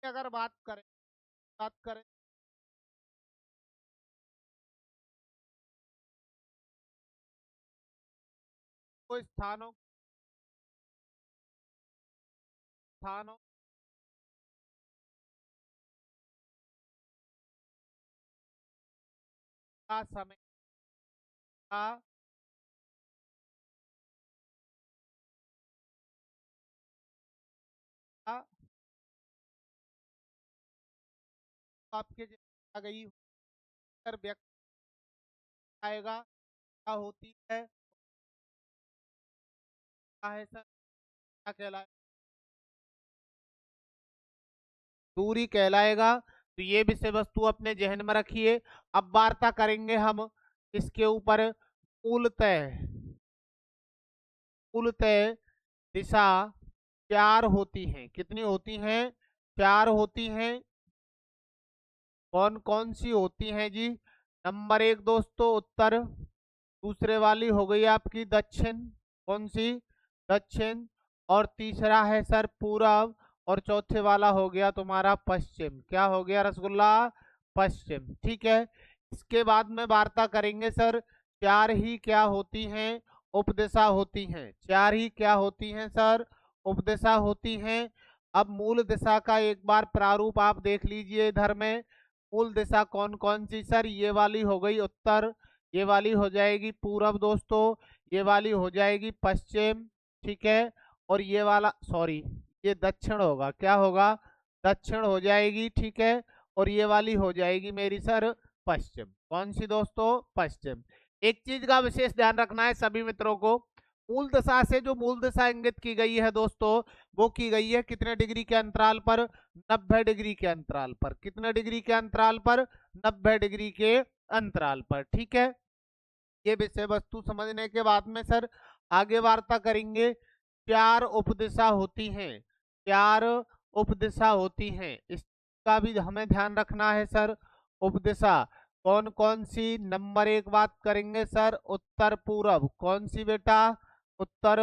अगर बात करें तो स्थानों का समय का का आपके आ गई सर व्यक्त आएगा क्या होती है, क्या है सर, क्या कहलाए, दूरी कहलाएगा। तो ये विषय वस्तु अपने जहन में रखिए। अब वार्ता करेंगे हम इसके ऊपर। मूलतः मूलतः दिशा चार होती हैं। कितनी होती हैं? चार होती हैं। कौन कौन सी होती हैं जी? नंबर एक दोस्तों उत्तर, दूसरे वाली हो गई आपकी दक्षिण। कौन सी? दक्षिण। और तीसरा है सर पूरब, और चौथे वाला हो गया तुम्हारा पश्चिम। क्या हो गया रसगुल्ला? पश्चिम। ठीक है। इसके बाद में वार्ता करेंगे सर, चार ही क्या होती हैं? उपदिशा होती हैं। चार ही क्या होती हैं सर? उपदिशा होती हैं। अब मूल दिशा का एक बार प्रारूप आप देख लीजिए इधर में। मूल दिशा कौन कौन सी सर? ये वाली हो गई उत्तर, ये वाली हो जाएगी पूरब दोस्तों, ये वाली हो जाएगी पश्चिम। ठीक है। और ये वाला सॉरी, ये दक्षिण होगा। क्या होगा? दक्षिण हो जाएगी। ठीक है। और ये वाली हो जाएगी मेरी सर पश्चिम। कौन सी दोस्तों? पश्चिम। एक चीज का विशेष ध्यान रखना है सभी मित्रों को। मूल दशा से जो मूल दशा इंगित की गई है दोस्तों, वो की गई है कितने डिग्री के अंतराल पर? 90 डिग्री के अंतराल पर। कितने डिग्री के अंतराल पर? 90 डिग्री के अंतराल पर। ठीक है। ये विषय वस्तु समझने के बाद में सर आगे वार्ता करेंगे। चार उपदिशा होती हैं। चार उपदिशा होती हैं, इसका भी हमें ध्यान रखना है सर। उपदिशा कौन कौन सी? नंबर एक बात करेंगे सर उत्तर पूरब। कौन सी बेटा? उत्तर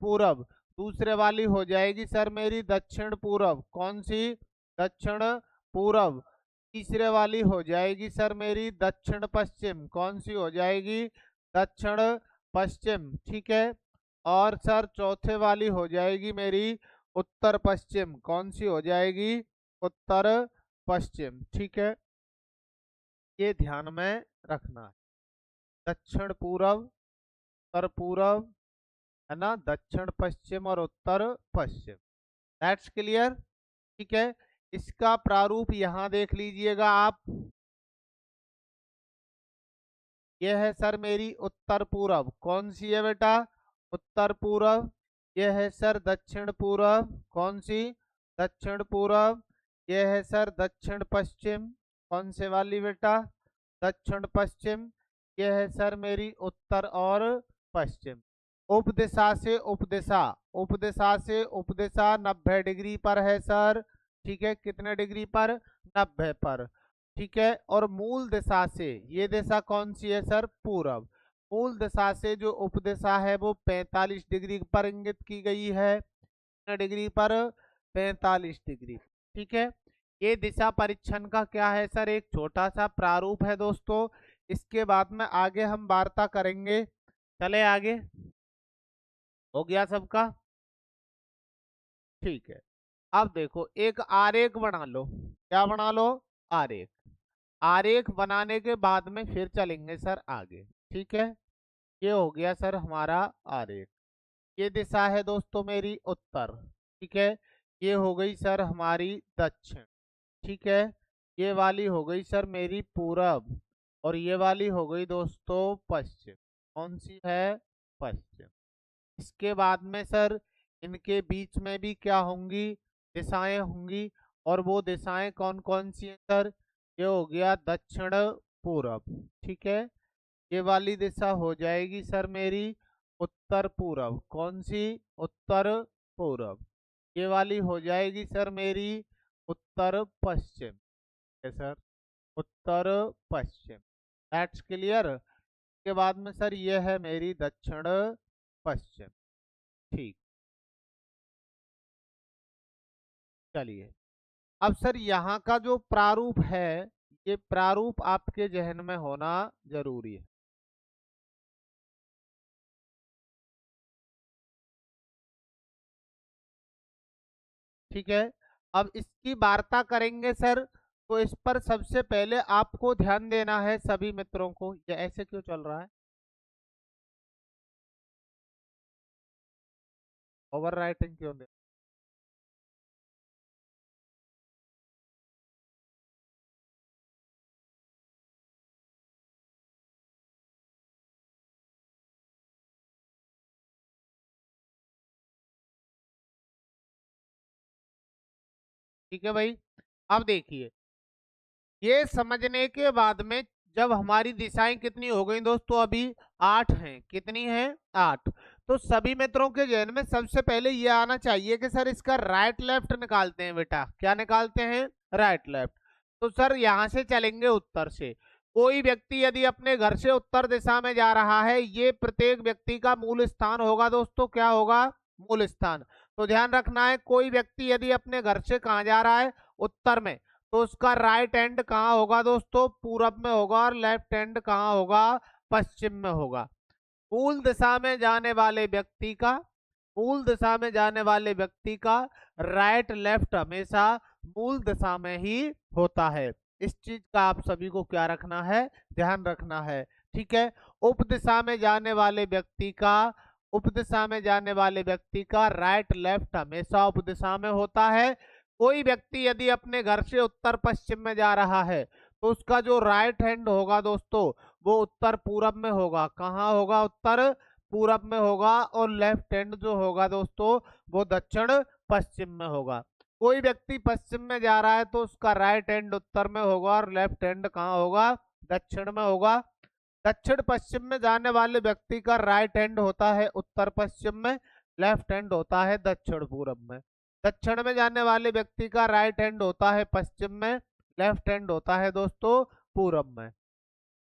पूरब। दूसरे वाली हो जाएगी सर मेरी दक्षिण पूरब। कौन सी? दक्षिण पूरब। तीसरे वाली हो जाएगी सर मेरी दक्षिण पश्चिम। कौन सी हो जाएगी? दक्षिण पश्चिम। ठीक है। और सर चौथे वाली हो जाएगी मेरी उत्तर पश्चिम। कौन सी हो जाएगी? उत्तर पश्चिम। ठीक है। ये ध्यान में रखना है। दक्षिण पूरब, उत्तर पूरब, है ना, दक्षिण पश्चिम और उत्तर पश्चिम। That's clear. ठीक है। इसका प्रारूप यहाँ देख लीजिएगा आप। यह है सर मेरी उत्तर पूरब। कौन सी है बेटा? उत्तर पूरब। यह है सर दक्षिण पूरब। कौन सी? दक्षिण पूरब। यह है सर दक्षिण पश्चिम। कौन से वाली बेटा? दक्षिण पश्चिम। यह है सर मेरी उत्तर और पश्चिम। उपदिशा से उपदिशा, उपदिशा से उपदिशा 90 डिग्री पर है सर। ठीक है। कितने डिग्री पर? 90 पर। ठीक है। और मूल दिशा से, ये दिशा कौन सी है सर? पूरब। मूल दिशा से जो उपदिशा है वो 45 डिग्री पर इंगित की गई है। कितने डिग्री पर? 45 डिग्री। ठीक है। ये दिशा परीक्षण का क्या है सर? एक छोटा सा प्रारूप है दोस्तों। इसके बाद में आगे हम वार्ता करेंगे। चले आगे। हो गया सबका? ठीक है। अब देखो एक आरेख बना लो। क्या बना लो? आरेख। आरेख बनाने के बाद में फिर चलेंगे सर आगे। ठीक है। ये हो गया सर हमारा आरेख। ये दिशा है दोस्तों मेरी उत्तर। ठीक है। ये हो गई सर हमारी दक्षिण। ठीक है। ये वाली हो गई सर मेरी पूरब, और ये वाली हो गई दोस्तों पश्चिम। कौन सी है? पश्चिम। इसके बाद में सर इनके बीच में भी क्या होंगी? दिशाएं होंगी। और वो दिशाएं कौन कौन सी हैं सर? ये हो गया दक्षिण पूरब। ठीक है। ये वाली दिशा हो जाएगी सर मेरी उत्तर पूरब। कौन सी? उत्तर पूरब। ये वाली हो जाएगी सर मेरी उत्तर पश्चिम। है sir Uttar Paschim. That's clear. के बाद में सर ये है मेरी दक्षिण पश्चिम। ठीक। चलिए अब सर यहाँ का जो प्रारूप है, ये प्रारूप आपके जहन में होना जरूरी है। ठीक है, अब इसकी वार्ता करेंगे सर, तो इस पर सबसे पहले आपको ध्यान देना है सभी मित्रों को। ये ऐसे क्यों चल रहा है, ओवर राइटिंग क्यों दे? ठीक है भाई, अब देखिए, ये समझने के बाद में जब हमारी दिशाएं कितनी हो गई दोस्तों, अभी 8 हैं, कितनी हैं, 8। तो सभी मित्रों के जहन में सबसे पहले ये आना चाहिए कि सर इसका राइट लेफ्ट निकालते हैं बेटा। क्या निकालते हैं, राइट लेफ्ट। तो सर यहां से चलेंगे उत्तर से। कोई व्यक्ति यदि अपने घर से उत्तर दिशा में जा रहा है, ये प्रत्येक व्यक्ति का मूल स्थान होगा दोस्तों। क्या होगा, मूल स्थान। तो ध्यान रखना है, कोई व्यक्ति यदि अपने घर से कहाँ जा रहा है, उत्तर में, तो उसका राइट एंड कहाँ होगा दोस्तों, पूरब में होगा, और लेफ्ट एंड कहाँ होगा, पश्चिम में होगा। मूल दिशा में जाने वाले व्यक्ति का, मूल दिशा में जाने वाले व्यक्ति का राइट लेफ्ट हमेशा मूल दिशा में ही होता है। इस चीज का आप सभी को क्या रखना है, ध्यान रखना है। ठीक है, उप दिशा में जाने वाले व्यक्ति का, उप दिशा में जाने वाले व्यक्ति का राइट लेफ्ट हमेशा उप दिशा में होता है। कोई व्यक्ति यदि अपने घर से उत्तर पश्चिम में जा रहा है, तो उसका जो राइट हैंड होगा दोस्तों, वो उत्तर पूरब में होगा। कहाँ होगा, उत्तर पूरब में होगा। और लेफ्ट हैंड जो होगा दोस्तों, वो दक्षिण पश्चिम में होगा। कोई व्यक्ति पश्चिम में जा रहा है, तो उसका राइट हैंड उत्तर में होगा, और लेफ्ट हैंड कहाँ होगा, दक्षिण में होगा। दक्षिण पश्चिम में जाने वाले व्यक्ति का राइट हैंड होता है उत्तर पश्चिम में, लेफ्ट हैंड होता है दक्षिण पूरब में। दक्षिण में जाने वाले व्यक्ति का राइट हैंड होता है पश्चिम में, लेफ्ट हैंड होता है दोस्तों पूरब में।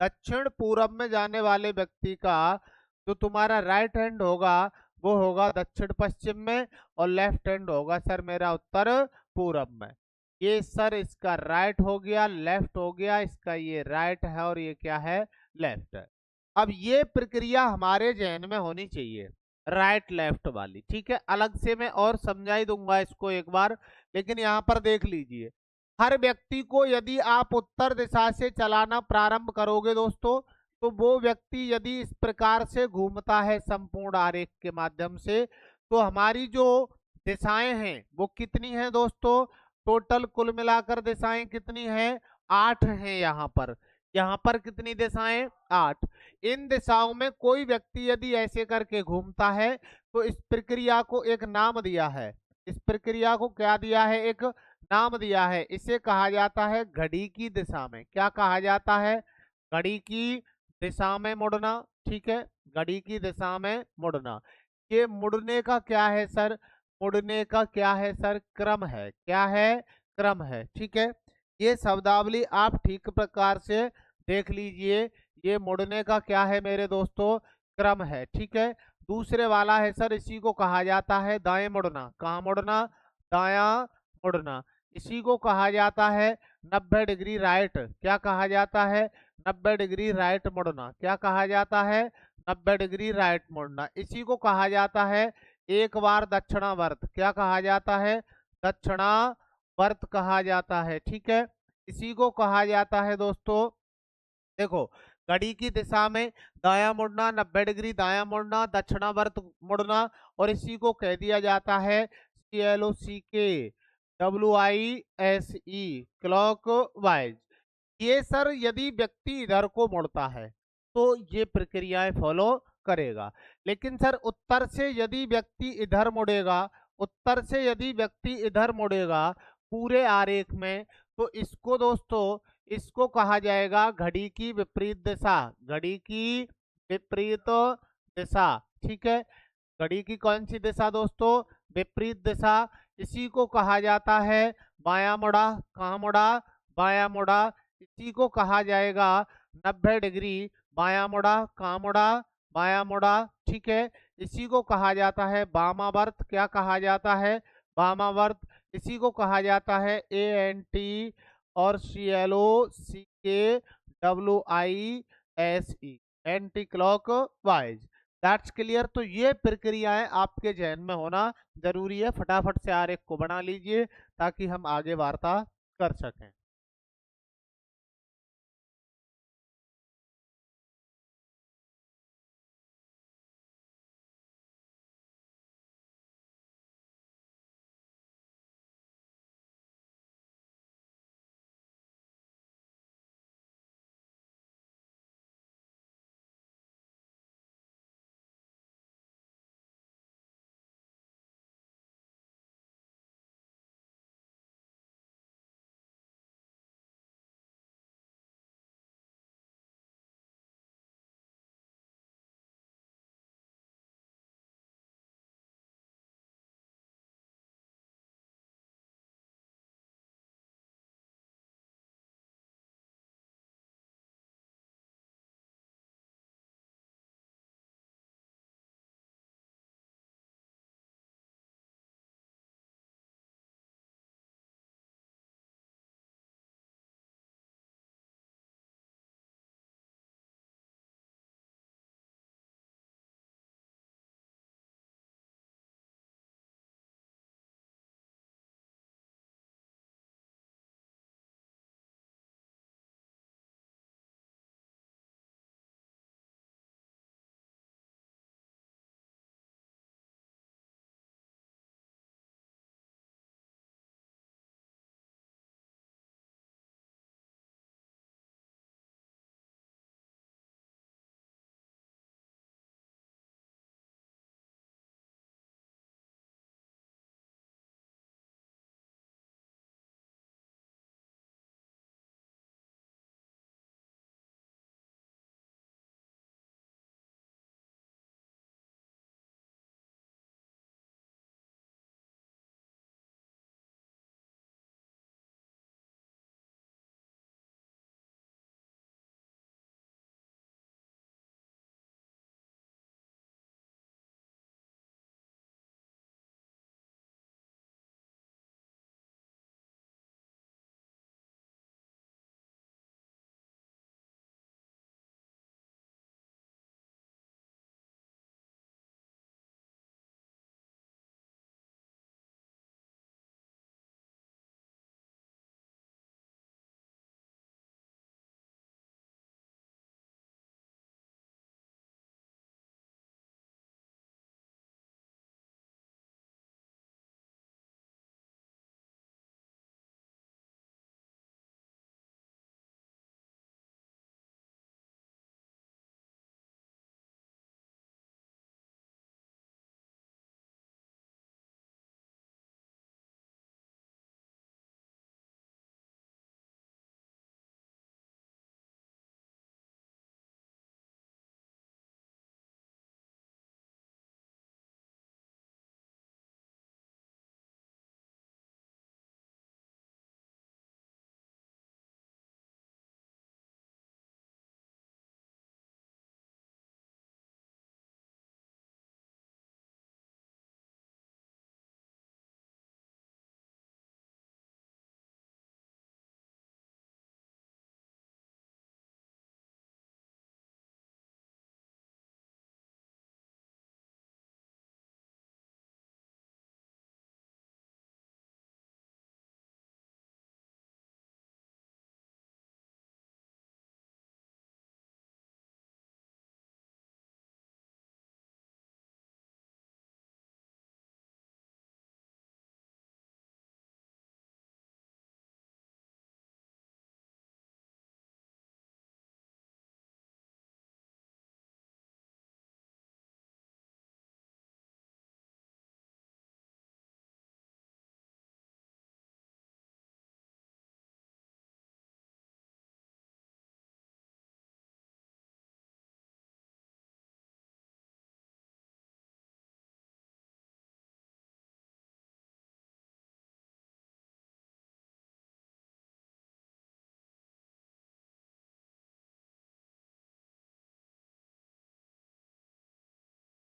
दक्षिण पूरब में जाने वाले व्यक्ति का जो तुम्हारा राइट हैंड होगा, वो होगा दक्षिण पश्चिम में, और लेफ्ट हैंड होगा सर मेरा उत्तर पूरब में। ये सर इसका राइट हो गया, लेफ्ट हो गया, इसका ये राइट है और ये क्या है, लेफ्ट है। अब ये प्रक्रिया हमारे जहन में होनी चाहिए, राइट लेफ्ट वाली। ठीक है, अलग से मैं और समझाई दूंगा इसको एक बार, लेकिन यहाँ पर देख लीजिए, हर व्यक्ति को यदि आप उत्तर दिशा से चलाना प्रारंभ करोगे दोस्तों, तो वो व्यक्ति यदि इस प्रकार से घूमता है संपूर्ण आरेख के माध्यम से, तो हमारी जो दिशाएं हैं वो कितनी हैं दोस्तों, टोटल कुल मिलाकर दिशाएं कितनी हैं, 8 हैं। यहाँ पर कितनी दिशाएं, 8। इन दिशाओं में कोई व्यक्ति यदि ऐसे करके घूमता है, तो इस प्रक्रिया को एक नाम दिया है। इस प्रक्रिया को क्या दिया है, एक नाम दिया है। इसे कहा जाता है घड़ी की दिशा में। क्या कहा जाता है, घड़ी की दिशा में मुड़ना। ठीक है, घड़ी की दिशा में मुड़ना। ये मुड़ने का क्या है सर, मुड़ने का क्या है सर, क्रम है। क्या है, क्रम है। ठीक है, ये शब्दावली आप ठीक प्रकार से देख लीजिए। ये मुड़ने का क्या है मेरे दोस्तों, क्रम है। ठीक है, दूसरे वाला है सर, इसी को कहा जाता है दाएं मुड़ना। कहाँ मुड़ना, दाया मुड़ना। इसी को कहा जाता है 90 डिग्री राइट। क्या कहा जाता है, 90 डिग्री राइट मुड़ना। क्या कहा जाता है, 90 डिग्री राइट मुड़ना। इसी को कहा जाता है एक बार दक्षिणावर्त। क्या कहा जाता है, दक्षिणावर्त कहा जाता है। ठीक है, इसी को कहा जाता है दोस्तों, देखो, घड़ी की दिशा में दाया मुड़ना, 90 डिग्री दाया मुड़ना, दक्षिणावर्त मुड़ना, और इसी को कह दिया जाता है CLOCKWISE, क्लॉक वाइज। ये सर यदि व्यक्ति इधर को मुड़ता है, तो ये प्रक्रियाएं फॉलो करेगा। लेकिन सर उत्तर से यदि व्यक्ति इधर मुड़ेगा, उत्तर से यदि व्यक्ति इधर मुड़ेगा पूरे आरेख में, तो इसको दोस्तों, इसको कहा जाएगा घड़ी की विपरीत दिशा। घड़ी की विपरीत दिशा। ठीक है, घड़ी की कौन सी दिशा दोस्तों, विपरीत दिशा। इसी को कहा जाता है बायां मुड़ा। कहाँ मुड़ा, बायां मुड़ा। इसी को कहा जाएगा 90 डिग्री बायां मुड़ा। कहाँ मुड़ा, बायां मुड़ा। ठीक है, इसी को कहा जाता है वामावर्त। क्या कहा जाता है, वामावर्त। इसी को कहा जाता है ANT और CLOCKWISE, anti clock wise. That's clear. तो ये प्रक्रियाएं आपके जहन में होना जरूरी है। फटाफट से आरेख को बना लीजिए ताकि हम आगे वार्ता कर सकें।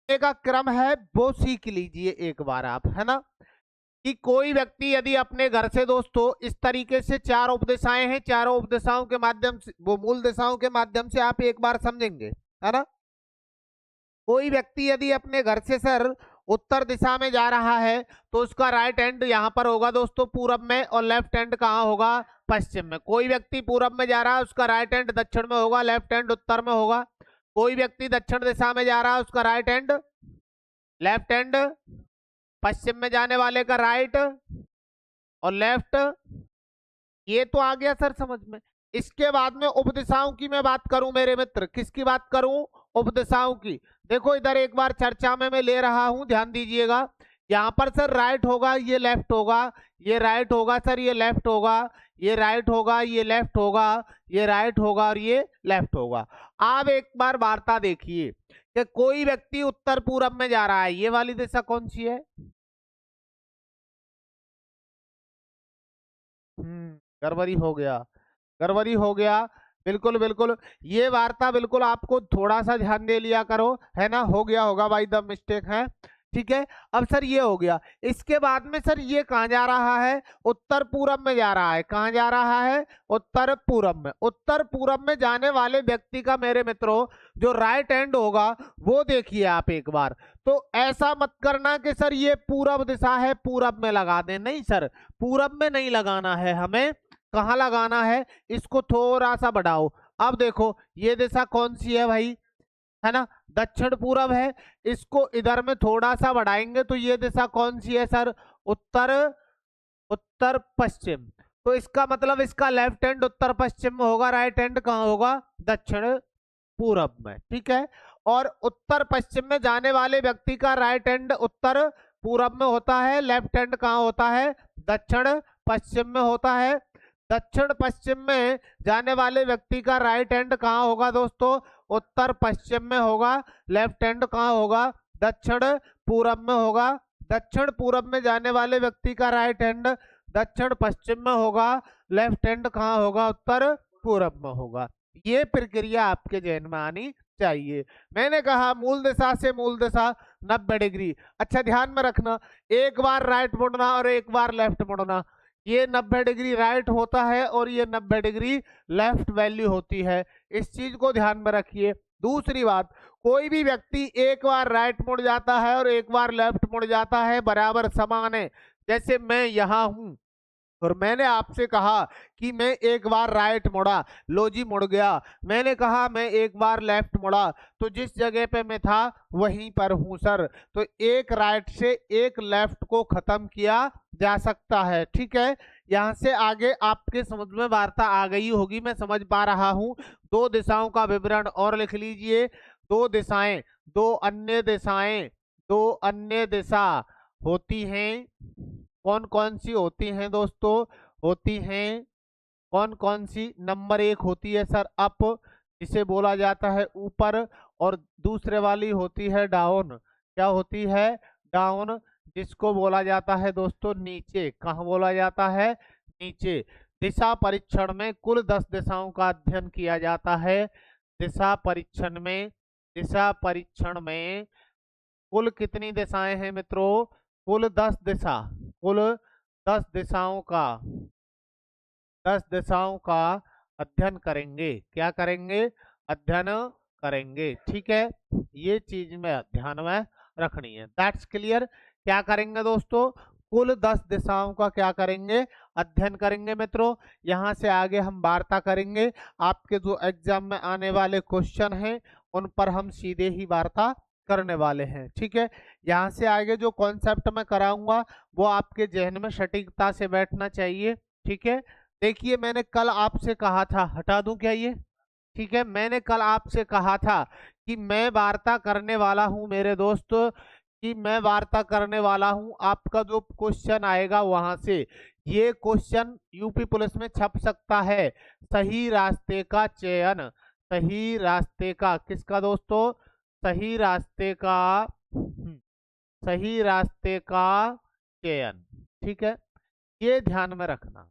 का क्रम है वो सीख लीजिए एक बार आप, है ना। कि कोई व्यक्ति यदि अपने घर से दोस्तों इस तरीके से चार उपदिशाएं हैं, चारों उपदिशाओं के माध्यम से, वो मूल दिशाओं के माध्यम से आप एक बार समझेंगे, है ना। कोई व्यक्ति यदि अपने घर से सर उत्तर दिशा में जा रहा है तो उसका राइट हैंड यहाँ पर होगा दोस्तों पूरब में, और लेफ्ट हैंड कहाँ होगा, पश्चिम में। कोई व्यक्ति पूरब में जा रहा है उसका राइट हैंड दक्षिण में होगा, लेफ्ट हैंड उत्तर में होगा। कोई व्यक्ति दक्षिण दिशा में जा रहा है उसका राइट हैंड, लेफ्ट हैंड पश्चिम में जाने वाले का राइट और लेफ्ट। ये तो आ गया सर समझ में। इसके बाद में उपदिशाओं की मैं बात करूं मेरे मित्र, किसकी बात करूं, उपदिशाओं की। देखो इधर एक बार चर्चा में मैं ले रहा हूं, ध्यान दीजिएगा। यहाँ पर सर राइट होगा, ये लेफ्ट होगा, ये राइट होगा सर, ये लेफ्ट होगा, ये राइट होगा, ये लेफ्ट होगा, ये राइट होगा और ये लेफ्ट होगा। आप एक बार वार्ता देखिए कि कोई व्यक्ति उत्तर पूरब में जा रहा है, ये वाली दिशा कौन सी है, गड़बड़ी हो गया, गड़बड़ी हो गया। बिल्कुल बिल्कुल, ये वार्ता बिल्कुल आपको थोड़ा सा ध्यान दे लिया करो, है ना। हो गया होगा बाई द मिस्टेक है, ठीक है। अब सर ये हो गया, इसके बाद में सर ये कहाँ जा रहा है, उत्तर पूरब में जा रहा है। कहाँ जा रहा है, उत्तर पूरब में। उत्तर पूरब में जाने वाले व्यक्ति का मेरे मित्रों जो राइट हैंड होगा वो देखिए आप एक बार। तो ऐसा मत करना कि सर ये पूरब दिशा है पूरब में लगा दें, नहीं सर, पूरब में नहीं लगाना है हमें। कहाँ लगाना है, इसको थोड़ा सा बढ़ाओ। अब देखो ये दिशा कौन सी है भाई, है ना, दक्षिण पूरब है। इसको इधर में थोड़ा सा बढ़ाएंगे तो ये दिशा कौन सी है सर, उत्तर, उत्तर पश्चिम। तो इसका मतलब इसका लेफ्ट हैंड उत्तर पश्चिम में होगा, राइट हैंड कहाँ होगा, दक्षिण पूरब में, ठीक है। और उत्तर पश्चिम में जाने वाले व्यक्ति का राइट हैंड उत्तर पूरब में होता है, लेफ्ट हैंड कहाँ होता है, दक्षिण पश्चिम में होता है। दक्षिण पश्चिम में जाने वाले व्यक्ति का राइट हैंड कहाँ होगा दोस्तों, उत्तर पश्चिम में होगा। लेफ्ट हैंड कहाँ होगा, दक्षिण पूरब में होगा। दक्षिण पूरब में जाने वाले व्यक्ति का राइट हैंड दक्षिण पश्चिम में होगा, लेफ्ट हैंड कहाँ होगा, उत्तर पूरब में होगा। ये प्रक्रिया आपके जहन में आनी चाहिए। मैंने कहा मूल दिशा से मूल दिशा 90 डिग्री। अच्छा ध्यान में रखना, एक बार राइट मुड़ना और एक बार लेफ्ट मुड़ना, ये 90 डिग्री राइट होता है और ये 90 डिग्री लेफ्ट वैल्यू होती है। इस चीज को ध्यान में रखिए। दूसरी बात, कोई भी व्यक्ति एक बार राइट मुड़ जाता है और एक बार लेफ्ट मुड़ जाता है, बराबर समान है। जैसे मैं यहाँ हूं और मैंने आपसे कहा कि मैं एक बार राइट मुड़ा, लो जी मुड़ गया। मैंने कहा मैं एक बार लेफ्ट मुड़ा, तो जिस जगह पे मैं था वहीं पर हूं सर। तो एक राइट से एक लेफ्ट को खत्म किया जा सकता है, ठीक है। यहाँ से आगे आपके समझ में वार्ता आ गई होगी, मैं समझ पा रहा हूँ। दो दिशाओं का विवरण और लिख लीजिए। दो दिशाएं, दो अन्य दिशाएं, दो अन्य दिशा होती हैं। कौन कौन सी होती हैं दोस्तों, होती हैं कौन कौन सी, नंबर एक होती है सर अप, जिसे बोला जाता है ऊपर, और दूसरे वाली होती है डाउन। क्या होती है, डाउन, जिसको बोला जाता है दोस्तों नीचे। कहाँ बोला जाता है, नीचे। दिशा परीक्षण में कुल 10 दिशाओं का अध्ययन किया जाता है। दिशा परीक्षण में, दिशा परीक्षण में कुल कितनी दिशाएं हैं मित्रों, कुल 10 दिशा, कुल 10 दिशाओं का, 10 दिशाओं का अध्ययन करेंगे। क्या करेंगे, अध्ययन करेंगे, ठीक है। ये चीज में ध्यान में रखनी है, दैट्स क्लियर। क्या करेंगे दोस्तों, कुल 10 दिशाओं का क्या करेंगे, अध्ययन करेंगे मित्रों। यहाँ से आगे हम वार्ता करेंगे। आपके जो एग्जाम में आने वाले क्वेश्चन हैं उन पर हम सीधे ही वार्ता करने वाले हैं, ठीक है। यहाँ से आगे जो कॉन्सेप्ट मैं कराऊंगा वो आपके जहन में सटीकता से बैठना चाहिए, ठीक है। देखिए मैंने कल आपसे कहा था, हटा दूं क्या ये, ठीक है। मैंने कल आपसे कहा था कि मैं वार्ता करने वाला हूं मेरे दोस्त, कि मैं वार्ता करने वाला हूं। आपका जो क्वेश्चन आएगा वहां से ये क्वेश्चन यूपी पुलिस में छप सकता है। सही रास्ते का चयन, सही रास्ते का, किसका दोस्तों, सही रास्ते का, सही रास्ते का चयन, ठीक है। ये ध्यान में रखना।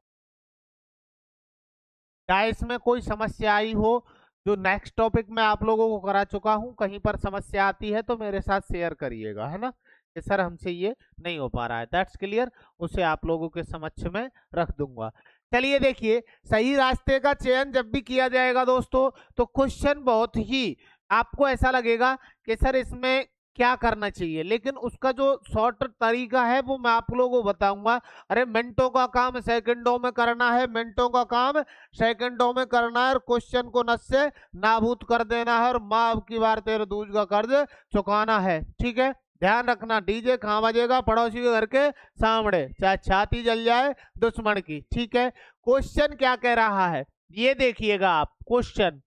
क्या इसमें कोई समस्या आई हो, जो नेक्स्ट टॉपिक में आप लोगों को करा चुका हूं, कहीं पर समस्या आती है तो मेरे साथ शेयर करिएगा, है ना। कि सर हमसे ये नहीं हो पा रहा है। दैट्स क्लियर, उसे आप लोगों के समक्ष में रख दूंगा। चलिए देखिए, सही रास्ते का चयन जब भी किया जाएगा दोस्तों, तो क्वेश्चन बहुत ही आपको ऐसा लगेगा कि सर इसमें क्या करना चाहिए, लेकिन उसका जो शॉर्ट तरीका है वो मैं आप लोगों को बताऊंगा। अरे मिनटों का काम सेकंडों में करना है, मिनटों का काम सेकंडों में करना है, और क्वेश्चन को नस से नाबूद कर देना है, और माँ अब की बार तेरे दूज का कर्ज चुकाना है। ठीक है, ध्यान रखना, डीजे कहाँ बजेगा? पड़ोसी के घर के सामने, चाहे छाती जल जाए दुश्मन की। ठीक है, क्वेश्चन क्या कह रहा है ये देखिएगा आप, क्वेश्चन।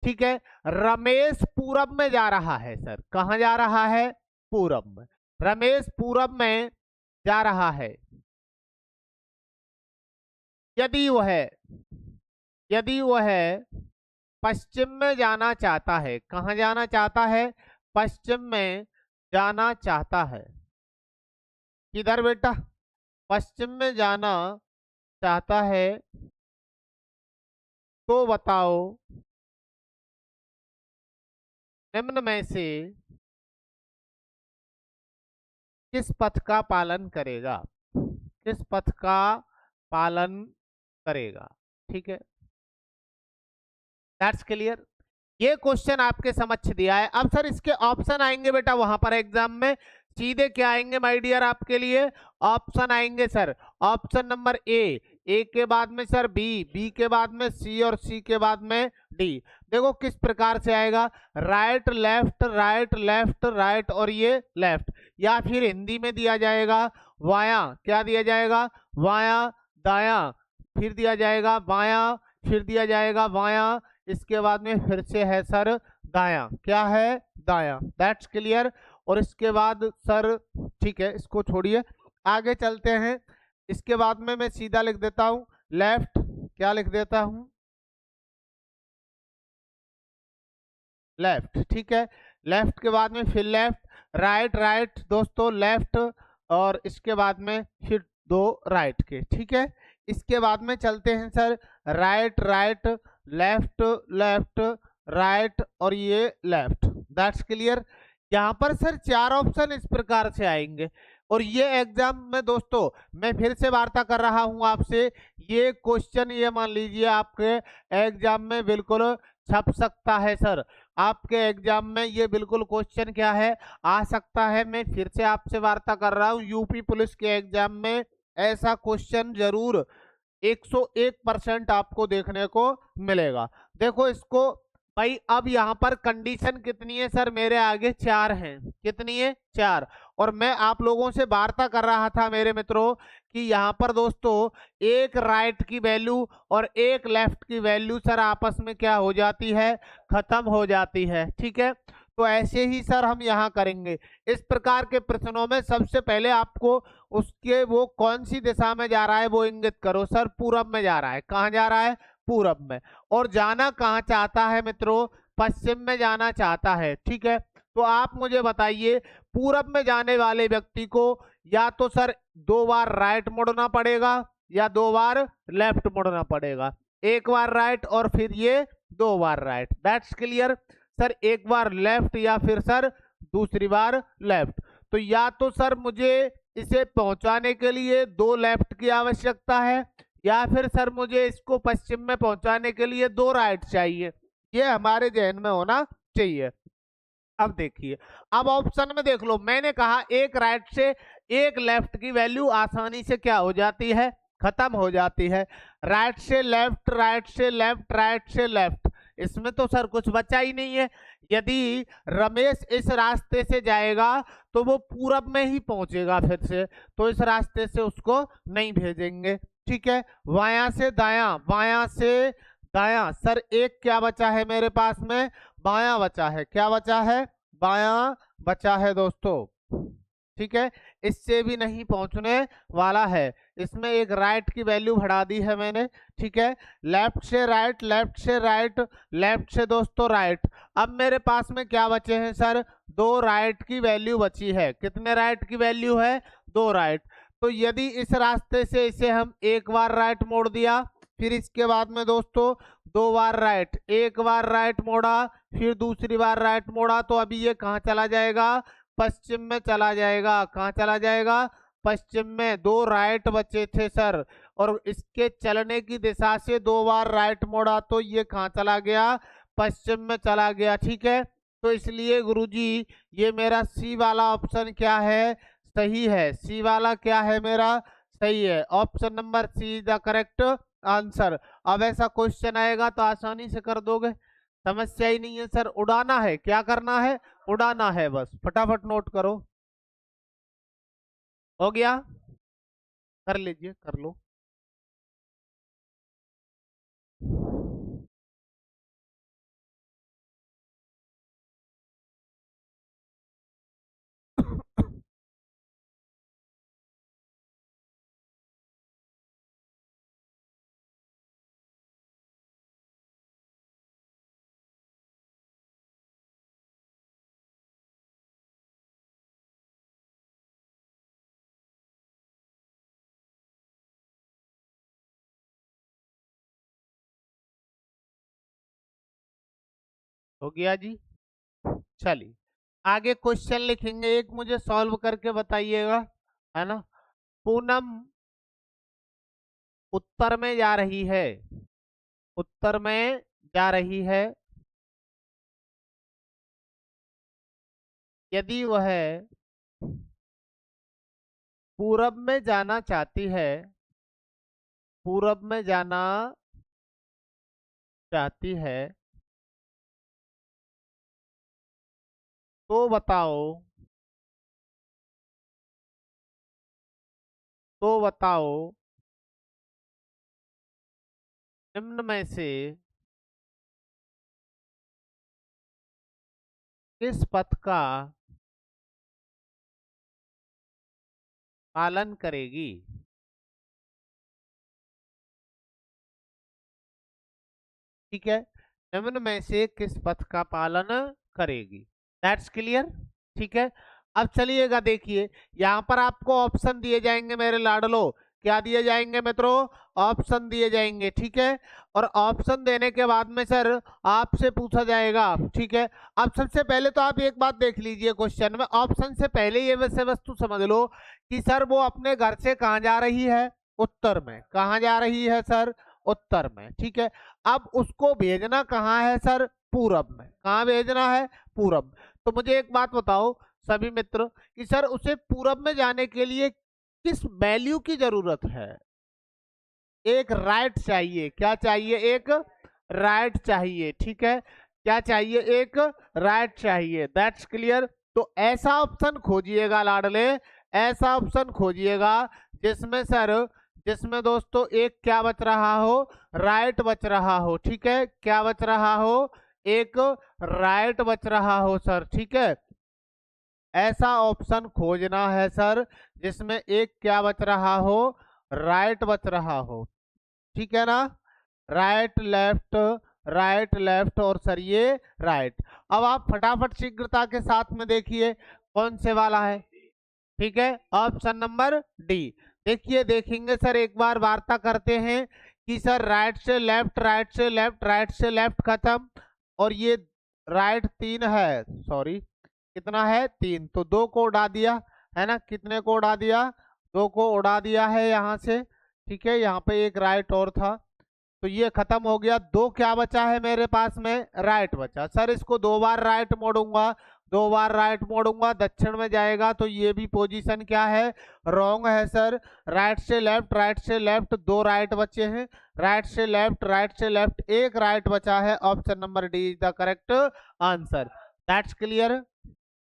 ठीक है, रमेश पूरब में जा रहा है। सर कहाँ जा रहा है? पूरब में। रमेश पूरब में जा रहा है। यदि वह पश्चिम में जाना चाहता है। कहाँ जाना चाहता है? पश्चिम में जाना चाहता है। किधर बेटा? पश्चिम में जाना चाहता है, तो बताओ निम्न में से किस पथ का पालन करेगा? किस पथ का पालन करेगा? ठीक है, दैट्स क्लियर। ये क्वेश्चन आपके समक्ष दिया है। अब सर इसके ऑप्शन आएंगे बेटा वहां पर एग्जाम में, सीधे क्या आएंगे माय डियर आपके लिए? ऑप्शन आएंगे सर। ऑप्शन नंबर ए के बाद में सर बी के बाद में सी, और सी के बाद में डी। देखो किस प्रकार से आएगा, right left, right left, right और ये लेफ्ट, या फिर हिंदी में दिया जाएगा वाया। क्या दिया जाएगा? वाया दाया, फिर दिया जाएगा बाया, फिर दिया जाएगा बाया, इसके बाद में फिर से है सर दाया। क्या है? दाया। That's clear. और इसके बाद सर, ठीक है इसको छोड़िए, आगे चलते हैं। इसके बाद में मैं सीधा लिख देता हूं लेफ्ट। क्या लिख देता हूं? लेफ्ट। ठीक है, लेफ्ट के बाद में फिर लेफ्ट, राइट राइट दोस्तों लेफ्ट, और इसके बाद में फिर दो राइट के। ठीक है, इसके बाद में चलते हैं sir right right, left left, right और ये लेफ्ट। That's clear. यहाँ पर सर चार ऑप्शन इस प्रकार से आएंगे, और ये एग्जाम में दोस्तों मैं फिर से वार्ता कर रहा हूं आपसे, ये क्वेश्चन ये मान लीजिए आपके एग्जाम में बिल्कुल छप सकता है सर। आपके एग्जाम में ये बिल्कुल क्वेश्चन क्या है, आ सकता है। मैं फिर से आपसे वार्ता कर रहा हूँ, यूपी पुलिस के एग्जाम में ऐसा क्वेश्चन जरूर 101% आपको देखने को मिलेगा। देखो इसको भाई, अब यहाँ पर कंडीशन कितनी है सर? मेरे आगे चार हैं। कितनी है? चार। और मैं आप लोगों से वार्ता कर रहा था मेरे मित्रों कि यहाँ पर दोस्तों एक राइट की वैल्यू और एक लेफ्ट की वैल्यू सर आपस में क्या हो जाती है? खत्म हो जाती है। ठीक है, तो ऐसे ही सर हम यहाँ करेंगे। इस प्रकार के प्रश्नों में सबसे पहले आपको उसके वो कौन सी दिशा में जा रहा है वो इंगित करो। सर पूरब में जा रहा है। कहाँ जा रहा है? पूरब में। और जाना कहाँ चाहता है मित्रों? पश्चिम में जाना चाहता है। ठीक है, तो आप मुझे बताइए, पूरब में जाने वाले व्यक्ति को या तो सर दो बार राइट मुड़ना पड़ेगा या दो बार लेफ्ट मुड़ना पड़ेगा। एक बार राइट और फिर ये दो बार राइट। That's clear. सर एक बार लेफ्ट या फिर सर दूसरी बार लेफ्ट। तो या तो सर मुझे इसे पहुंचाने के लिए दो लेफ्ट की आवश्यकता है, या फिर सर मुझे इसको पश्चिम में पहुंचाने के लिए दो राइट चाहिए। ये हमारे जहन में होना चाहिए। अब देखिए, अब ऑप्शन में देख लो, मैंने कहा एक राइट से एक लेफ्ट की वैल्यू आसानी से क्या हो जाती है? खत्म हो जाती है। राइट से लेफ्ट, राइट से लेफ्ट, राइट से लेफ्ट, इसमें तो सर कुछ बचा ही नहीं है। यदि रमेश इस रास्ते से जाएगा तो वो पूरब में ही पहुंचेगा फिर से, तो इस रास्ते से उसको नहीं भेजेंगे। ठीक है, बायां से दायां, बायां से दायां, सर एक क्या बचा है मेरे पास में? बायां बचा है। क्या बचा है? बायां बचा है दोस्तों। ठीक है, इससे भी नहीं पहुंचने वाला है। इसमें एक राइट की वैल्यू बढ़ा दी है मैंने। ठीक है, लेफ्ट से राइट, लेफ्ट से राइट, लेफ्ट से दोस्तों राइट। अब मेरे पास में क्या बचे हैं सर? दो राइट की वैल्यू बची है। कितने राइट की वैल्यू है? दो राइट। तो यदि इस रास्ते से इसे हम एक बार राइट मोड़ दिया, फिर इसके बाद में दोस्तों दो बार राइट, एक बार राइट मोड़ा, फिर दूसरी बार राइट मोड़ा, तो अभी ये कहाँ चला जाएगा? पश्चिम में चला जाएगा। कहाँ चला जाएगा? पश्चिम में। दो राइट बचे थे सर, और इसके चलने की दिशा से दो बार राइट मोड़ा तो ये कहाँ चला गया? पश्चिम में चला गया। ठीक है, तो इसलिए गुरुजी ये मेरा सी वाला ऑप्शन क्या है? सही है। सी वाला क्या है मेरा? सही है। Option number C is the correct answer. अब ऐसा क्वेश्चन आएगा तो आसानी से कर दोगे, समस्या ही नहीं है सर। उड़ाना है, क्या करना है? उड़ाना है, बस फटाफट नोट करो। हो गया? कर लीजिए, कर लो। हो गया जी। चलिए आगे क्वेश्चन लिखेंगे, एक मुझे सॉल्व करके बताइएगा, है ना। पूनम उत्तर में जा रही है, उत्तर में जा रही है। यदि वह पूरब में जाना चाहती है, पूरब में जाना चाहती है, तो बताओ, तो बताओ निम्न में से किस पथ का पालन करेगी? ठीक है, निम्न में से किस पथ का पालन करेगी? That's clear. ठीक है, अब चलिएगा देखिए, यहाँ पर आपको ऑप्शन दिए जाएंगे मेरे लाडलो। क्या दिए जाएंगे मित्रों? ऑप्शन दिए जाएंगे। ठीक है, और ऑप्शन देने के बाद में सर आपसे पूछा जाएगा। ठीक है, अब सबसे पहले तो आप एक बात देख लीजिए, क्वेश्चन में ऑप्शन से पहले ये विषय वस्तु समझ लो कि सर वो अपने घर से कहाँ जा रही है? उत्तर में। कहाँ जा रही है सर? उत्तर में। ठीक है, अब उसको भेजना कहाँ है सर? पूरब में। कहाँ भेजना है? पूरब। तो मुझे एक बात बताओ सभी मित्र कि सर उसे पूरब में जाने के लिए किस वैल्यू की जरूरत है? एक राइट चाहिए। क्या चाहिए? एक राइट चाहिए। ठीक है, क्या चाहिए? एक राइट चाहिए। That's clear. तो ऐसा ऑप्शन खोजिएगा लाडले, ऐसा ऑप्शन खोजिएगा जिसमें सर, जिसमें दोस्तों एक क्या बच रहा हो? राइट बच रहा हो। ठीक है, क्या बच रहा हो? एक राइट बच रहा हो सर। ठीक है, ऐसा ऑप्शन खोजना है सर जिसमें एक क्या बच रहा हो? राइट बच रहा हो। ठीक है ना, राइट लेफ्ट, राइट लेफ्ट और सर ये राइट। अब आप फटाफट शीघ्रता के साथ में देखिए कौन से वाला है। ठीक है, ऑप्शन नंबर डी। देखिए, देखेंगे सर, एक बार वार्ता करते हैं कि सर राइट से लेफ्ट, राइट से लेफ्ट, राइट से लेफ्ट खत्म, और ये राइट 3 है, सॉरी कितना है? 3, तो 2 को उड़ा दिया, है ना। कितने को उड़ा दिया? 2 को उड़ा दिया है यहाँ से। ठीक है, यहाँ पे एक राइट और था, तो ये खत्म हो गया। 2 क्या बचा है मेरे पास में? राइट बचा। सर इसको 2 बार राइट मोड़ूंगा, 2 बार राइट मोड़ूंगा, दक्षिण में जाएगा, तो ये भी पोजीशन क्या है? रॉन्ग है सर। राइट से लेफ्ट, राइट से लेफ्ट, 2 राइट बचे हैं। राइट से लेफ्ट, राइट से लेफ्ट, एक राइट बचा है। Option number D is the correct answer. That's clear.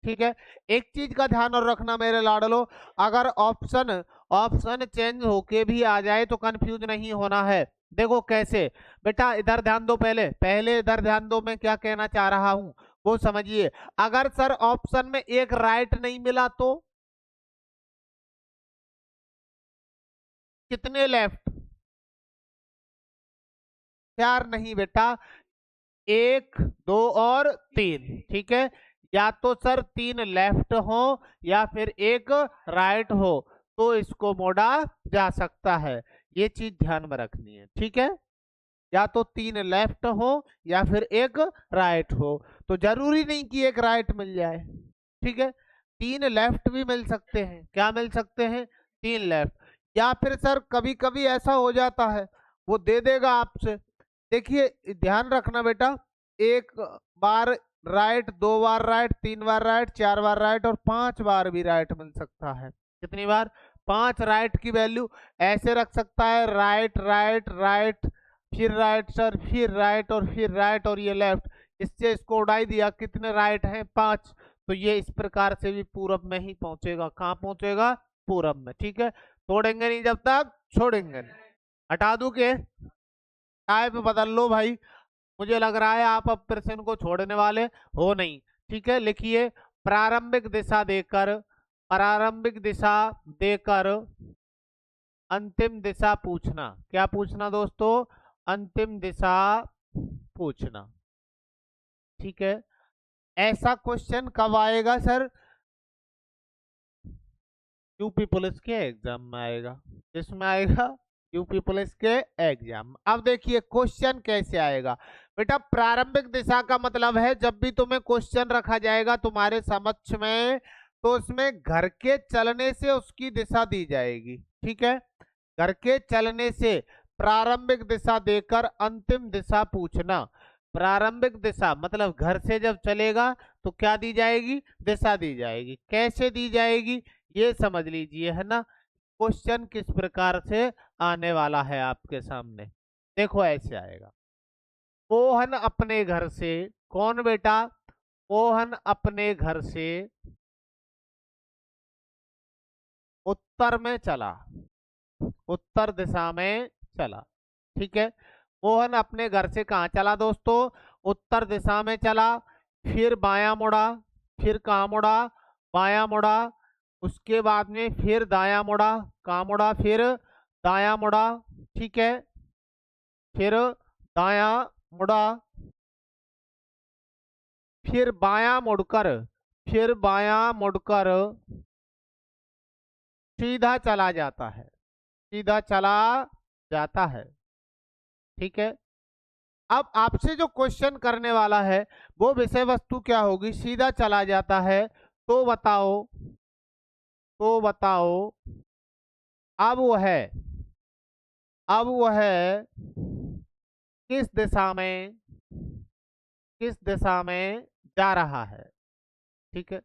ठीक है, एक चीज का ध्यान और रखना मेरे लाडलो, अगर ऑप्शन ऑप्शन चेंज होके भी आ जाए तो कंफ्यूज नहीं होना है। देखो कैसे बेटा, इधर ध्यान दो, पहले पहले इधर ध्यान दो, मैं क्या कहना चाह रहा हूं वो समझिए। अगर सर ऑप्शन में एक राइट नहीं मिला तो कितने लेफ्ट? 4 नहीं बेटा, 1 2 और 3। ठीक है, या तो सर 3 लेफ्ट हो या फिर एक राइट हो, तो इसको मोड़ा जा सकता है। ये चीज ध्यान में रखनी है। ठीक है, या तो 3 लेफ्ट हो या फिर एक राइट हो, तो जरूरी नहीं कि एक राइट मिल जाए। ठीक है, 3 लेफ्ट भी मिल सकते हैं। क्या मिल सकते हैं? 3 लेफ्ट। या फिर सर कभी कभी ऐसा हो जाता है वो दे देगा आपसे। देखिए ध्यान रखना बेटा, 1 बार राइट, 2 बार राइट, 3 बार राइट, 4 बार राइट और 5 बार भी राइट मिल सकता है। कितनी बार? 5 राइट की वैल्यू ऐसे रख सकता है, राइट राइट राइट, फिर राइट सर, फिर राइट और फिर राइट और ये लेफ्ट। इससे इसको उड़ाई दिया, कितने राइट हैं? 5। तो ये इस प्रकार से भी पूरब में ही पहुंचेगा। कहाँ पहुंचेगा? पूरब में। ठीक है, तोड़ेंगे नहीं जब तक छोड़ेंगे नहीं। हटा दूं के टाइप बदल लो भाई, मुझे लग रहा है आप अब प्रश्न को छोड़ने वाले हो नहीं। ठीक है, लिखिए प्रारंभिक दिशा देकर, प्रारंभिक दिशा देकर अंतिम दिशा पूछना। क्या पूछना दोस्तों? अंतिम दिशा पूछना। ठीक है, ऐसा क्वेश्चन कब आएगा सर? यूपी पुलिस के एग्जाम में आएगा। किसमें आएगा? यूपी पुलिस के एग्जाम। अब देखिए क्वेश्चन कैसे आएगा बेटा। प्रारंभिक दिशा का मतलब है जब भी तुम्हें क्वेश्चन रखा जाएगा तुम्हारे समक्ष में, तो उसमें घर के चलने से उसकी दिशा दी जाएगी। ठीक है, घर के चलने से प्रारंभिक दिशा देकर अंतिम दिशा पूछना। प्रारंभिक दिशा मतलब घर से जब चलेगा तो क्या दी जाएगी? दिशा दी जाएगी। कैसे दी जाएगी ये समझ लीजिए, है ना। क्वेश्चन किस प्रकार से आने वाला है आपके सामने, देखो ऐसे आएगा। मोहन अपने घर से, कौन बेटा? मोहन अपने घर से उत्तर में चला, उत्तर दिशा में चला। ठीक है, मोहन अपने घर से कहाँ चला दोस्तों? उत्तर दिशा में चला। फिर बायां मुड़ा, फिर कहाँ मुड़ा? बायां मुड़ा। उसके बाद में फिर दायां मुड़ा, कहाँ मुड़ा? फिर दायां मुड़ा। ठीक है, फिर दायां मुड़ा, फिर बायां मुड़कर, फिर बायां मुड़कर सीधा चला जाता है, सीधा चला जाता है। ठीक है, अब आपसे जो क्वेश्चन करने वाला है वो विषय वस्तु क्या होगी? सीधा चला जाता है, तो बताओ, तो बताओ अब वह, अब वह किस दिशा में, किस दिशा में जा रहा है? ठीक है,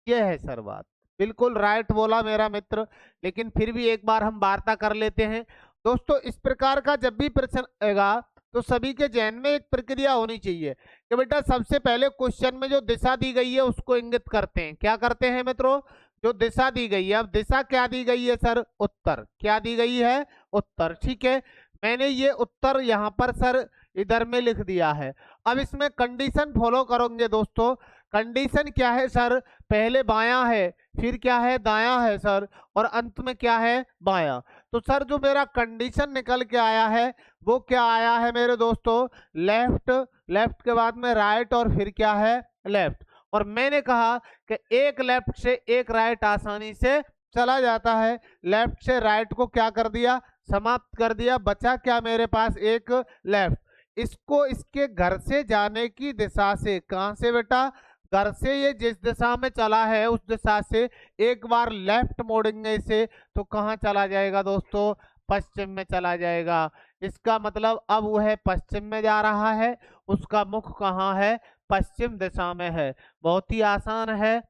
यह है सर बात। बिल्कुल राइट बोला मेरा मित्र, लेकिन फिर भी एक बार हम वार्ता कर लेते हैं दोस्तों। इस प्रकार का जब भी प्रश्न आएगा तो सभी के जहन में एक प्रक्रिया होनी चाहिए कि बेटा सबसे पहले क्वेश्चन में जो दिशा दी गई है उसको इंगित करते हैं। क्या करते हैं मित्रों? जो दिशा दी गई है। अब दिशा क्या दी गई है सर? उत्तर। क्या दी गई है? उत्तर। ठीक है, मैंने ये उत्तर यहाँ पर सर इधर में लिख दिया है। अब इसमें कंडीशन फॉलो करोगे दोस्तों। कंडीशन क्या है सर? पहले बायां है, फिर क्या है? दायां है सर, और अंत में क्या है? बायां। तो सर जो मेरा कंडीशन निकल के आया है वो क्या आया है मेरे दोस्तों? लेफ्ट, लेफ्ट के बाद में राइट और फिर क्या है? लेफ्ट। और मैंने कहा कि एक लेफ्ट से एक राइट आसानी से चला जाता है। लेफ्ट से राइट को क्या कर दिया? समाप्त कर दिया। बचा क्या मेरे पास? एक लेफ्ट। इसको इसके घर से जाने की दिशा से, कहां से बेटा? घर से ये जिस दिशा में चला है उस दिशा से एक बार लेफ्ट मोड़ेंगे इसे तो कहाँ चला जाएगा दोस्तों? पश्चिम में चला जाएगा। इसका मतलब अब वह पश्चिम में जा रहा है, उसका मुख कहाँ है? पश्चिम दिशा में है। बहुत ही आसान है,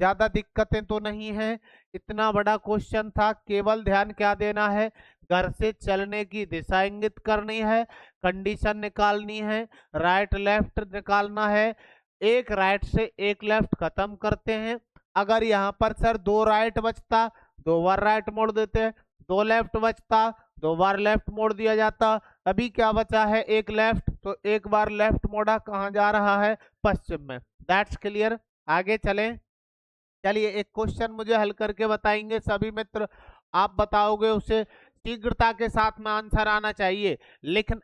ज्यादा दिक्कतें तो नहीं है। इतना बड़ा क्वेश्चन था, केवल ध्यान क्या देना है? घर से चलने की दिशा इंगित करनी है, कंडीशन निकालनी है, राइट लेफ्ट निकालना है। एक राइट से एक लेफ्ट खत्म करते हैं। अगर यहाँ पर सर 2 राइट बचता 2 बार राइट मोड़ देते, 2 लेफ्ट बचता 2 बार लेफ्ट मोड़ दिया जाता। अभी क्या बचा है? एक लेफ्ट, तो एक बार लेफ्ट मोड़ा, कहाँ जा रहा है? पश्चिम में। That's clear. आगे चलें। चलिए एक क्वेश्चन मुझे हल करके बताएंगे सभी मित्र, आप बताओगे उसे। शीघ्रता के साथ में आंसर आना चाहिए।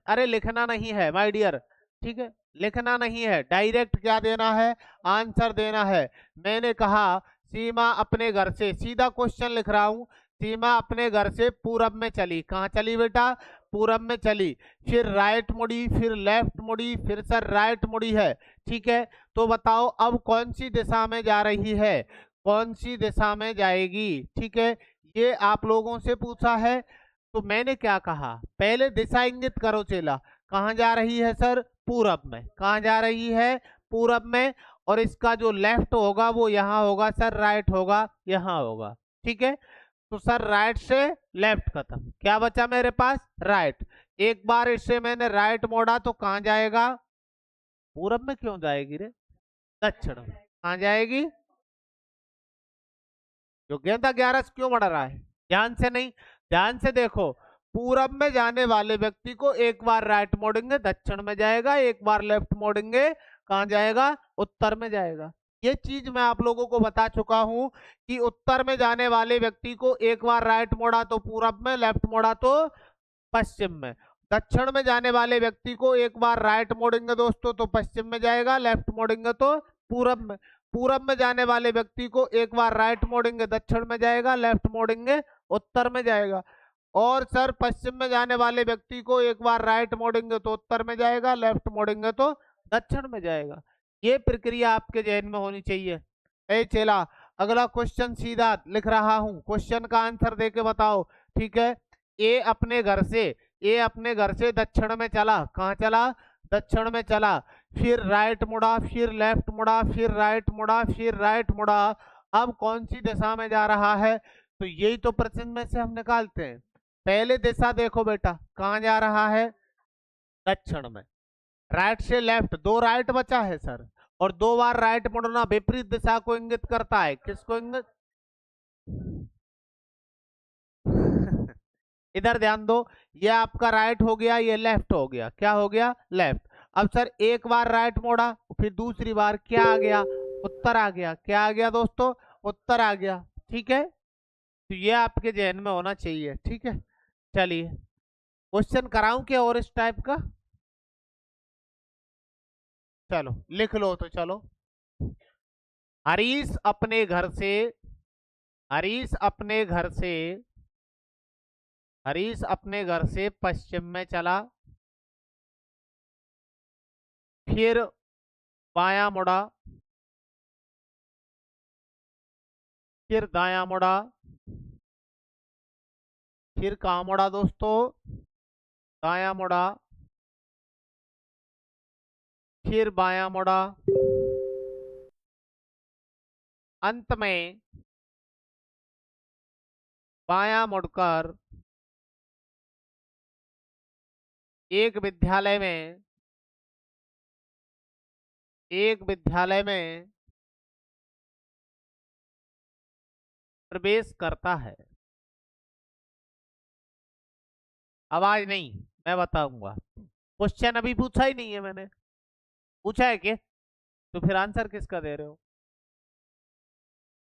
अरे लिखना नहीं है माय डियर, ठीक है, लिखना नहीं है, डायरेक्ट क्या देना है? आंसर देना है। मैंने कहा सीमा अपने घर से, सीधा क्वेश्चन लिख रहा हूं, सीमा अपने घर से पूरब में चली। कहाँ चली बेटा? पूरब में चली। फिर राइट मुड़ी, फिर लेफ्ट मुड़ी, फिर सर राइट मुड़ी है। ठीक है, तो बताओ अब कौन सी दिशा में जा रही है? कौन सी दिशा में जाएगी। ठीक है, ये आप लोगों से पूछा है, तो मैंने क्या कहा, पहले दिशा इंगित करो चेला, कहाँ जा रही है सर, पूरब में। कहाँ जा रही है, पूरब में। और इसका जो लेफ्ट होगा वो यहाँ होगा सर, राइट होगा यहाँ होगा। ठीक है, तो सर राइट से लेफ्ट खत्म, क्या बचा मेरे पास, राइट। एक बार इससे मैंने राइट मोड़ा तो कहाँ जाएगा, पूरब में क्यों जाएगी रे, दक्षिण में। कहाँ जाएगी, जो गेंदा 11 क्यों बढ़ रहा है, ध्यान से नहीं, ध्यान से देखो। पूरब में जाने वाले व्यक्ति को एक बार राइट मोड़ेंगे दक्षिण में जाएगा, एक बार लेफ्ट मोड़ेंगे कहाँ जाएगा, उत्तर में जाएगा। ये चीज मैं आप लोगों को बता चुका हूं कि उत्तर में जाने वाले व्यक्ति को एक बार राइट मोड़ा तो पूरब में, लेफ्ट मोड़ा तो पश्चिम में। दक्षिण में जाने वाले व्यक्ति को एक बार राइट मोड़ेंगे दोस्तों तो पश्चिम में जाएगा, लेफ्ट मोड़ेंगे तो पूरब में। पूरब में जाने वाले व्यक्ति को एक बार राइट मोड़ेंगे दक्षिण में जाएगा, लेफ्ट मोड़ेंगे उत्तर में जाएगा। और सर पश्चिम में जाने वाले व्यक्ति को एक बार राइट मोड़ेंगे तो उत्तर में जाएगा, लेफ्ट मोड़ेंगे तो दक्षिण में जाएगा। ये प्रक्रिया आपके जहन में होनी चाहिए। ए चेला, अगला क्वेश्चन सीधा लिख रहा हूं, क्वेश्चन का आंसर देके बताओ। ठीक है, ए अपने घर से दक्षिण में चला, कहाँ चला, दक्षिण में चला, फिर राइट मुड़ा, फिर लेफ्ट मुड़ा, फिर राइट मुड़ा, फिर राइट मुड़ा। अब कौन सी दिशा में जा रहा है, तो यही तो प्रश्न में से हम निकालते हैं। पहले दिशा देखो बेटा, कहाँ जा रहा है, दक्षिण में। राइट से लेफ्ट, दो राइट बचा है सर, और दो बार राइट मुड़ना विपरीत दिशा को इंगित करता है। किसको इंगित इधर ध्यान दो, ये आपका राइट हो गया, ये लेफ्ट हो गया, क्या हो गया, लेफ्ट। अब सर एक बार राइट मोड़ा, फिर दूसरी बार क्या आ गया, उत्तर आ गया। क्या आ गया दोस्तों, उत्तर आ गया। ठीक है, तो ये आपके जहन में होना चाहिए। ठीक है, चलिए क्वेश्चन कराऊं क्या और इस टाइप का, चलो लिख लो तो चलो। हरीश अपने घर से हरीश अपने घर से हरीश अपने घर से पश्चिम में चला, फिर बायां मुड़ा, फिर दायां मुड़ा, फिर कहाँ मुड़ा दोस्तों, दायां मुड़ा, फिर बायां मुड़ा, अंत में बायां मुड़कर एक विद्यालय में प्रवेश करता है। आवाज नहीं, मैं बताऊंगा, क्वेश्चन अभी पूछा ही नहीं है मैंने, पूछा है क्या, तो फिर आंसर किसका दे रहे हो।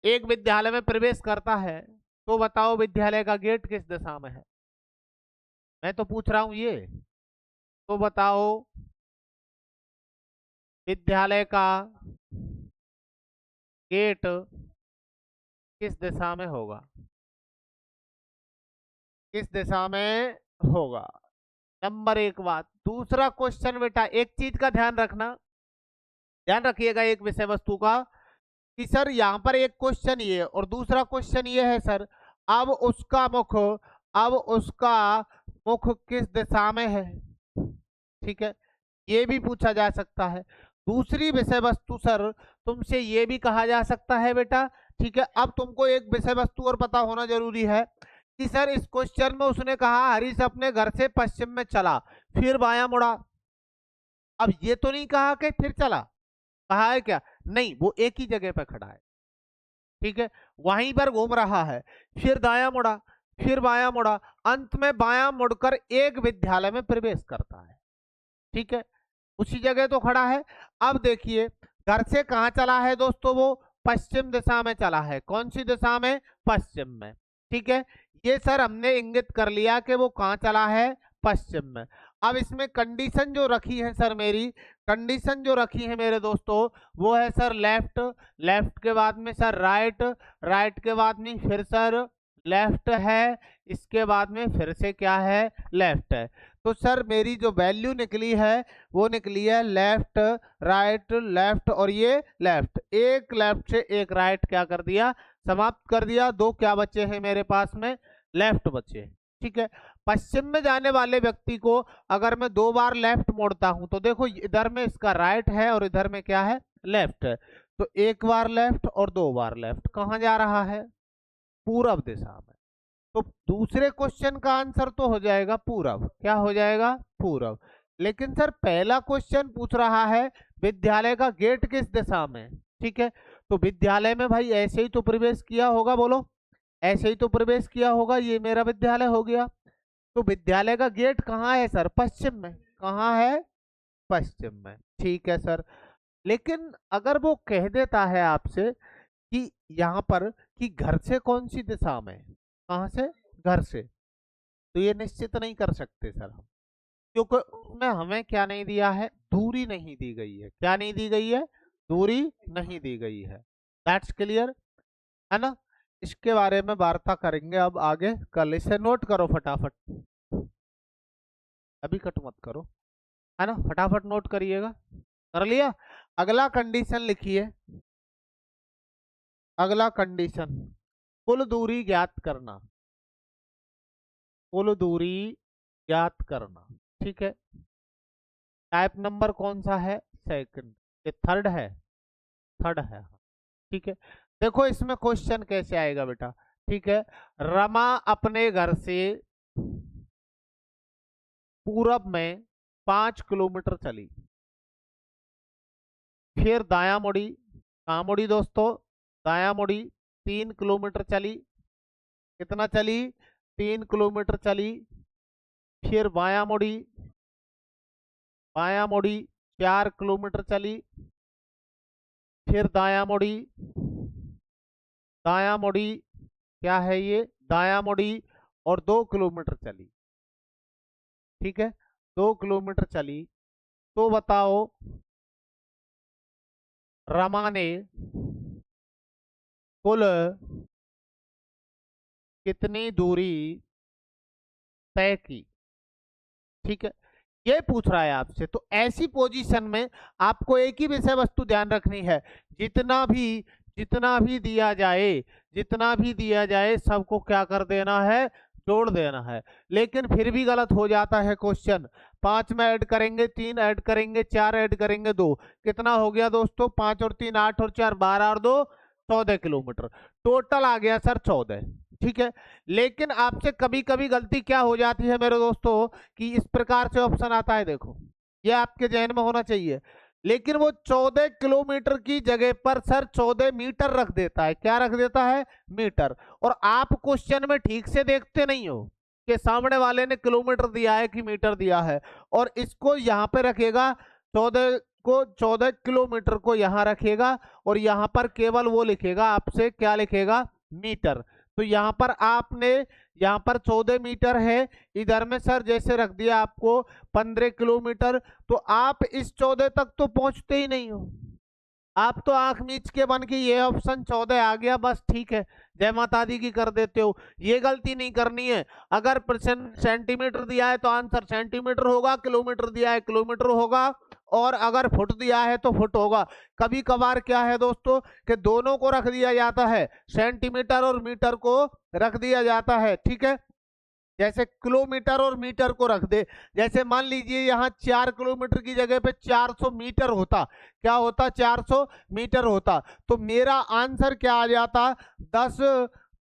एक विद्यालय में प्रवेश करता है, तो बताओ विद्यालय का गेट किस दिशा में है, मैं तो पूछ रहा हूं ये, तो बताओ विद्यालय का गेट किस दिशा में होगा, किस दिशा में होगा, नंबर एक बात। दूसरा क्वेश्चन बेटा, एक चीज का ध्यान रखना, ध्यान रखिएगा एक विषय वस्तु का, कि सर यहाँ पर एक क्वेश्चन ये और दूसरा क्वेश्चन ये है सर, अब उसका मुख किस दिशा में है। ठीक है, ये भी पूछा जा सकता है। दूसरी विषय वस्तु सर, तुमसे ये भी कहा जा सकता है बेटा, ठीक है, अब तुमको एक विषय वस्तु और पता होना जरूरी है कि सर इस क्वेश्चन में उसने कहा हरीश अपने घर से पश्चिम में चला, फिर बायां मुड़ा। अब ये तो नहीं कहा कि फिर चला, कहा है क्या, नहीं, वो एक ही जगह पे खड़ा है। ठीक है, वहीं पर घूम रहा है, फिर दायां मुड़ा, फिर बायां मुड़ा, अंत में बायां मुड़कर एक विद्यालय में प्रवेश करता है। ठीक है, उसी जगह तो खड़ा है। अब देखिए घर से कहाँ चला है दोस्तों, वो पश्चिम दिशा में चला है। कौन सी दिशा में, पश्चिम में। ठीक है, ये सर हमने इंगित कर लिया कि वो कहाँ चला है, पश्चिम में। अब इसमें कंडीशन जो रखी है सर, मेरी कंडीशन जो रखी है मेरे दोस्तों, वो है सर लेफ्ट, लेफ्ट के बाद में सर राइट, राइट के बाद में फिर सर लेफ्ट है, इसके बाद में फिर से क्या है, लेफ्ट है। तो सर मेरी जो वैल्यू निकली है वो निकली है लेफ्ट राइट लेफ्ट और ये लेफ्ट, एक लेफ्ट से एक राइट क्या कर दिया, समाप्त कर दिया। दो क्या बचे हैं मेरे पास में, लेफ्ट बचे। ठीक है, पश्चिम में जाने वाले व्यक्ति को अगर मैं 2 बार लेफ्ट मोड़ता हूं तो देखो इधर में इसका राइट है और इधर में क्या है, लेफ्ट है। तो 1 बार लेफ्ट और 2 बार लेफ्ट, कहां जा रहा है, पूरब दिशा में। तो दूसरे क्वेश्चन का आंसर तो हो जाएगा पूरब, क्या हो जाएगा, पूरब। लेकिन सर पहला क्वेश्चन पूछ रहा है विद्यालय का गेट किस दिशा में। ठीक है, तो विद्यालय में भाई ऐसे ही तो प्रवेश किया होगा, बोलो ऐसे ही तो प्रवेश किया होगा, ये मेरा विद्यालय हो गया। तो विद्यालय का गेट कहाँ है सर, पश्चिम में, कहाँ है, पश्चिम में। ठीक है सर, लेकिन अगर वो कह देता है आपसे कि यहाँ पर कि घर से कौन सी दिशा में, कहाँ से, घर से, तो ये निश्चित नहीं कर सकते सर हम, क्योंकि उसमें हमें क्या नहीं दिया है, दूरी नहीं दी गई है। क्या नहीं दी गई है, दूरी नहीं दी गई है। दैट्स क्लियर है ना। इसके बारे में वार्ता करेंगे अब आगे कल, इसे नोट करो फटाफट, अभी कट मत करो, है ना, फटाफट नोट करिएगा। कर लिया, अगला कंडीशन लिखिए, अगला कंडीशन, कुल दूरी ज्ञात करना, कुल दूरी ज्ञात करना। ठीक है, टाइप नंबर कौन सा है, सेकंड, ये थर्ड है, थर्ड है। ठीक है, देखो इसमें क्वेश्चन कैसे आएगा बेटा। ठीक है, रमा अपने घर से पूरब में 5 किलोमीटर चली, फिर दाया मुड़ी, कहाँ मुड़ी दोस्तों, दाया मुड़ी, 3 किलोमीटर चली, कितना चली, 3 किलोमीटर चली, फिर बाया मुड़ी, बाया मुड़ी 4 किलोमीटर चली, फिर दाया मुड़ी, दाया मुड़ी क्या है ये, दाया मुड़ी और 2 किलोमीटर चली। ठीक है, 2 किलोमीटर चली, तो बताओ रमा ने कुल कितनी दूरी तय की। ठीक है, ये पूछ रहा है आपसे। तो ऐसी पोजीशन में आपको एक ही विषय वस्तु ध्यान रखनी है, जितना भी दिया जाए, जितना भी दिया जाए सबको क्या कर देना है, जोड़ देना है। लेकिन फिर भी गलत हो जाता है क्वेश्चन, 5 में ऐड करेंगे, 3 ऐड करेंगे, 4 ऐड करेंगे, 2, कितना हो गया दोस्तों, 5 और 3 8 और 4 12 और 2 14 किलोमीटर, टोटल आ गया सर 14। ठीक है, लेकिन आपसे कभी कभी गलती क्या हो जाती है मेरे दोस्तों, कि इस प्रकार से ऑप्शन आता है, देखो ये आपके जहन में होना चाहिए, लेकिन वो 14 किलोमीटर की जगह पर सर 14 मीटर रख देता है। क्या रख देता है, मीटर। और आप क्वेश्चन में ठीक से देखते नहीं हो कि सामने वाले ने किलोमीटर दिया है कि मीटर दिया है, और इसको यहाँ पे रखेगा 14 को, 14 किलोमीटर को यहाँ रखेगा और यहाँ पर केवल वो लिखेगा आपसे, क्या लिखेगा, मीटर। तो यहाँ पर आपने, यहाँ पर 14 मीटर है, इधर में सर जैसे रख दिया आपको 15 किलोमीटर, तो आप इस 14 तक तो पहुंचते ही नहीं हो, आप तो आंख मीच के बन के ये ऑप्शन 14 आ गया बस, ठीक है, जय माता दी की कर देते हो। ये गलती नहीं करनी है। अगर परसेंट सेंटीमीटर दिया है तो आंसर सेंटीमीटर होगा, किलोमीटर दिया है किलोमीटर होगा, और अगर फुट दिया है तो फुट होगा। कभी कभार क्या है दोस्तों कि दोनों को रख दिया जाता है, सेंटीमीटर और मीटर को रख दिया जाता है। ठीक है, जैसे किलोमीटर और मीटर को रख दे, जैसे मान लीजिए यहाँ 4 किलोमीटर की जगह पे 400 मीटर होता, क्या होता, 400 मीटर होता, तो मेरा आंसर क्या आ जाता, 10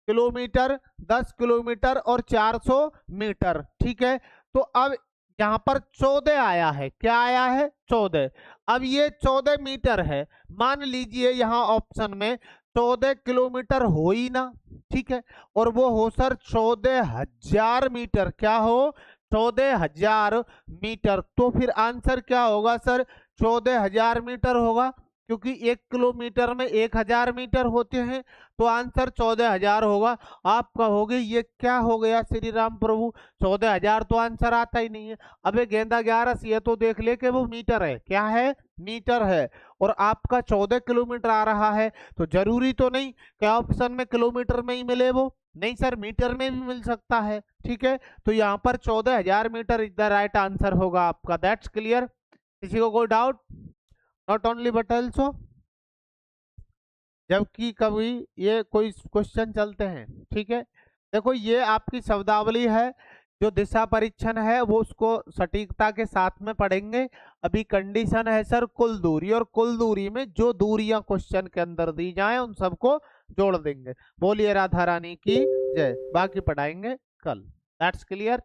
किलोमीटर, 10 किलोमीटर और 400 मीटर। ठीक है, तो अब यहाँ पर 14 आया है, क्या आया है, 14। अब ये 14 मीटर है, मान लीजिए यहाँ ऑप्शन में 14 किलोमीटर हो ही ना, ठीक है, और वो हो सर 14,000 मीटर, क्या हो, 14,000 मीटर, तो फिर आंसर क्या होगा सर, 14,000 मीटर होगा, क्योंकि 1 किलोमीटर में 1,000 मीटर होते हैं, तो आंसर 14,000 होगा। आप कहोगे ये क्या हो गया श्री राम प्रभु, 14,000 तो आंसर आता ही नहीं है। अबे गेंदा 11 ये तो देख ले कि वो मीटर है, क्या है, मीटर है, और आपका 14 किलोमीटर आ रहा है, तो जरूरी तो नहीं कि ऑप्शन में किलोमीटर में ही मिले वो, नहीं सर मीटर में भी मिल सकता है, ठीक है। तो यहाँ पर 14,000 metre is the right answer होगा आपका। That's clear. किसी को कोई doubt? Not only but also, जबकि कभी ये कोई क्वेश्चन चलते हैं, ठीक है। देखो ये आपकी शब्दावली है, जो दिशा परीक्षण है वो उसको सटीकता के साथ में पढ़ेंगे। अभी कंडीशन है सर कुल दूरी, और कुल दूरी में जो दूरियां क्वेश्चन के अंदर दी जाएं उन सबको जोड़ देंगे। बोलिए राधा रानी की जय। बाकी पढ़ाएंगे कल। That's clear.